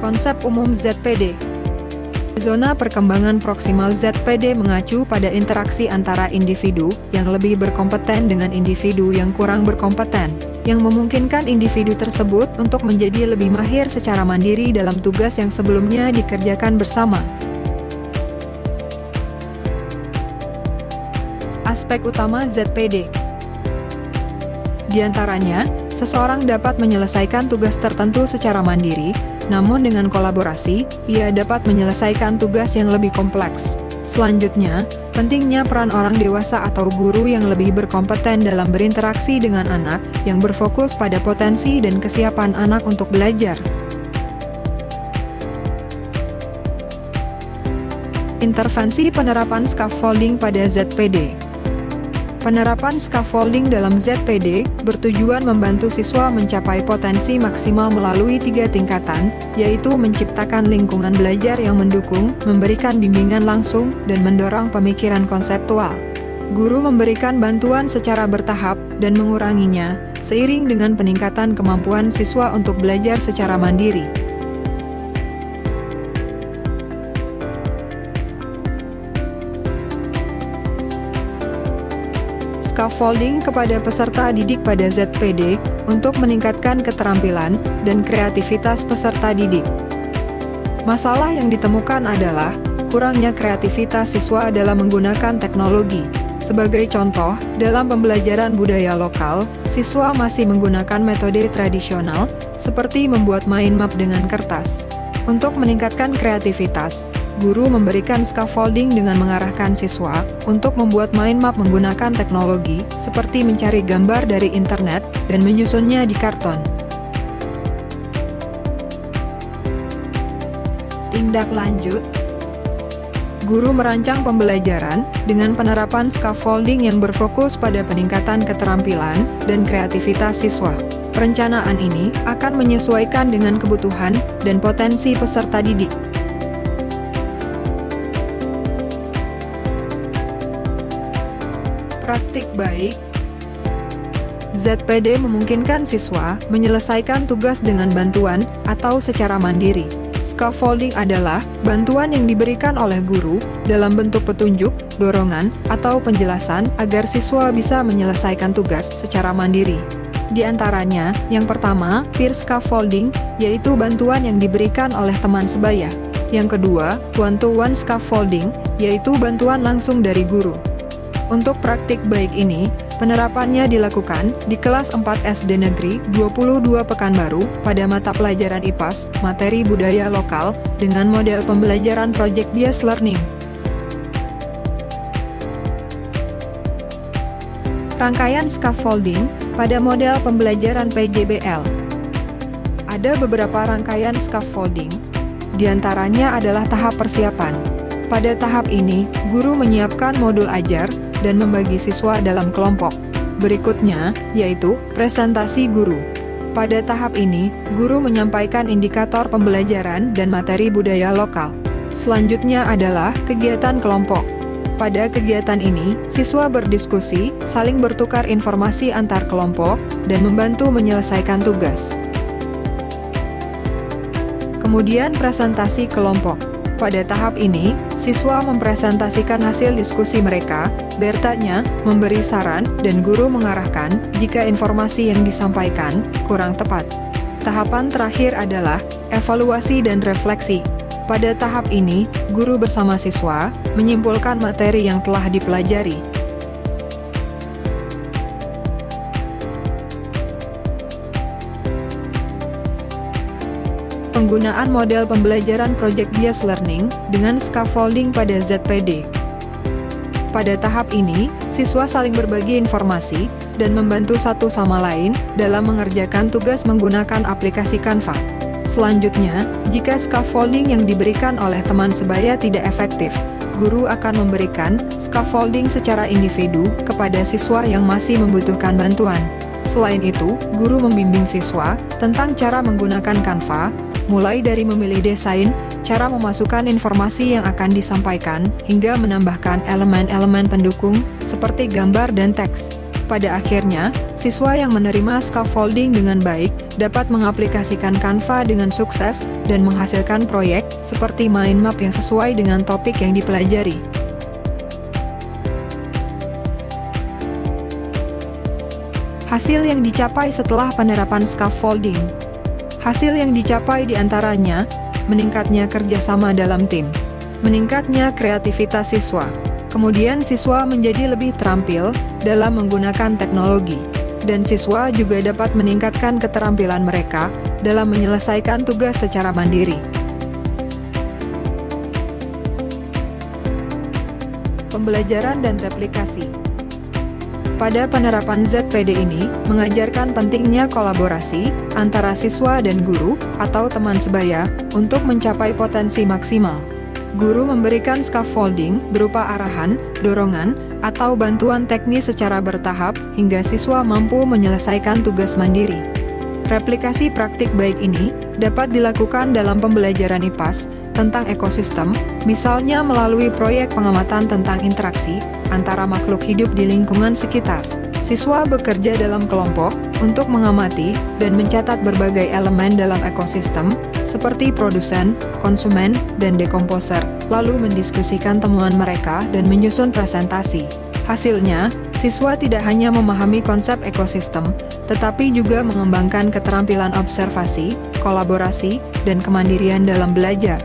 Konsep umum ZPD. Zona perkembangan proksimal ZPD mengacu pada interaksi antara individu yang lebih berkompeten dengan individu yang kurang berkompeten, yang memungkinkan individu tersebut untuk menjadi lebih mahir secara mandiri dalam tugas yang sebelumnya dikerjakan bersama. Aspek utama ZPD. Di antaranya, seseorang dapat menyelesaikan tugas tertentu secara mandiri, namun dengan kolaborasi, ia dapat menyelesaikan tugas yang lebih kompleks. Selanjutnya, pentingnya peran orang dewasa atau guru yang lebih berkompeten dalam berinteraksi dengan anak, yang berfokus pada potensi dan kesiapan anak untuk belajar. Intervensi penerapan scaffolding pada ZPD. Penerapan scaffolding dalam ZPD bertujuan membantu siswa mencapai potensi maksimal melalui 3 tingkatan, yaitu menciptakan lingkungan belajar yang mendukung, memberikan bimbingan langsung, dan mendorong pemikiran konseptual. Guru memberikan bantuan secara bertahap dan menguranginya, seiring dengan peningkatan kemampuan siswa untuk belajar secara mandiri. Scaffolding kepada peserta didik pada ZPD untuk meningkatkan keterampilan dan kreativitas peserta didik. Masalah yang ditemukan adalah kurangnya kreativitas siswa dalam menggunakan teknologi. Sebagai contoh, dalam pembelajaran budaya lokal, siswa masih menggunakan metode tradisional seperti membuat mind map dengan kertas. Untuk meningkatkan kreativitas, guru memberikan scaffolding dengan mengarahkan siswa untuk membuat mind map menggunakan teknologi, seperti mencari gambar dari internet dan menyusunnya di karton. Tindak lanjut. Guru merancang pembelajaran dengan penerapan scaffolding yang berfokus pada peningkatan keterampilan dan kreativitas siswa. Perencanaan ini akan menyesuaikan dengan kebutuhan dan potensi peserta didik. Praktik baik. ZPD memungkinkan siswa menyelesaikan tugas dengan bantuan atau secara mandiri. Scaffolding adalah bantuan yang diberikan oleh guru dalam bentuk petunjuk, dorongan, atau penjelasan agar siswa bisa menyelesaikan tugas secara mandiri. Di antaranya, yang pertama, peer scaffolding, yaitu bantuan yang diberikan oleh teman sebaya. Yang kedua, one-to-one scaffolding, yaitu bantuan langsung dari guru. Untuk praktik baik ini, penerapannya dilakukan di kelas 4 SD Negeri 22 Pekanbaru pada mata pelajaran IPAS, materi budaya lokal, dengan model pembelajaran project-based learning. Rangkaian scaffolding pada model pembelajaran PJBL. Ada beberapa rangkaian scaffolding, di antaranya adalah tahap persiapan. Pada tahap ini, guru menyiapkan modul ajar dan membagi siswa dalam kelompok. Berikutnya, yaitu presentasi guru. Pada tahap ini, guru menyampaikan indikator pembelajaran dan materi budaya lokal. Selanjutnya adalah kegiatan kelompok. Pada kegiatan ini, siswa berdiskusi, saling bertukar informasi antar kelompok, dan membantu menyelesaikan tugas. Kemudian presentasi kelompok. Pada tahap ini, siswa mempresentasikan hasil diskusi mereka, bertanya, memberi saran, dan guru mengarahkan jika informasi yang disampaikan kurang tepat. Tahapan terakhir adalah evaluasi dan refleksi. Pada tahap ini, guru bersama siswa menyimpulkan materi yang telah dipelajari. Penggunaan model pembelajaran project-based learning dengan scaffolding pada ZPD. Pada tahap ini, siswa saling berbagi informasi dan membantu satu sama lain dalam mengerjakan tugas menggunakan aplikasi Canva. Selanjutnya, jika scaffolding yang diberikan oleh teman sebaya tidak efektif, guru akan memberikan scaffolding secara individu kepada siswa yang masih membutuhkan bantuan. Selain itu, guru membimbing siswa tentang cara menggunakan Canva, mulai dari memilih desain, cara memasukkan informasi yang akan disampaikan, hingga menambahkan elemen-elemen pendukung seperti gambar dan teks. Pada akhirnya, siswa yang menerima scaffolding dengan baik dapat mengaplikasikan Canva dengan sukses dan menghasilkan proyek seperti mind map yang sesuai dengan topik yang dipelajari. Hasil yang dicapai setelah penerapan scaffolding. Hasil yang dicapai diantaranya, meningkatnya kerjasama dalam tim, meningkatnya kreativitas siswa, kemudian siswa menjadi lebih terampil dalam menggunakan teknologi, dan siswa juga dapat meningkatkan keterampilan mereka dalam menyelesaikan tugas secara mandiri. Pembelajaran dan replikasi. Pada penerapan ZPD ini, mengajarkan pentingnya kolaborasi antara siswa dan guru atau teman sebaya untuk mencapai potensi maksimal. Guru memberikan scaffolding berupa arahan, dorongan, atau bantuan teknis secara bertahap hingga siswa mampu menyelesaikan tugas mandiri. Replikasi praktik baik ini dapat dilakukan dalam pembelajaran IPAS tentang ekosistem, misalnya melalui proyek pengamatan tentang interaksi antara makhluk hidup di lingkungan sekitar. Siswa bekerja dalam kelompok untuk mengamati dan mencatat berbagai elemen dalam ekosistem, seperti produsen, konsumen, dan dekomposer, lalu mendiskusikan temuan mereka dan menyusun presentasi. Hasilnya, siswa tidak hanya memahami konsep ekosistem, tetapi juga mengembangkan keterampilan observasi, kolaborasi, dan kemandirian dalam belajar.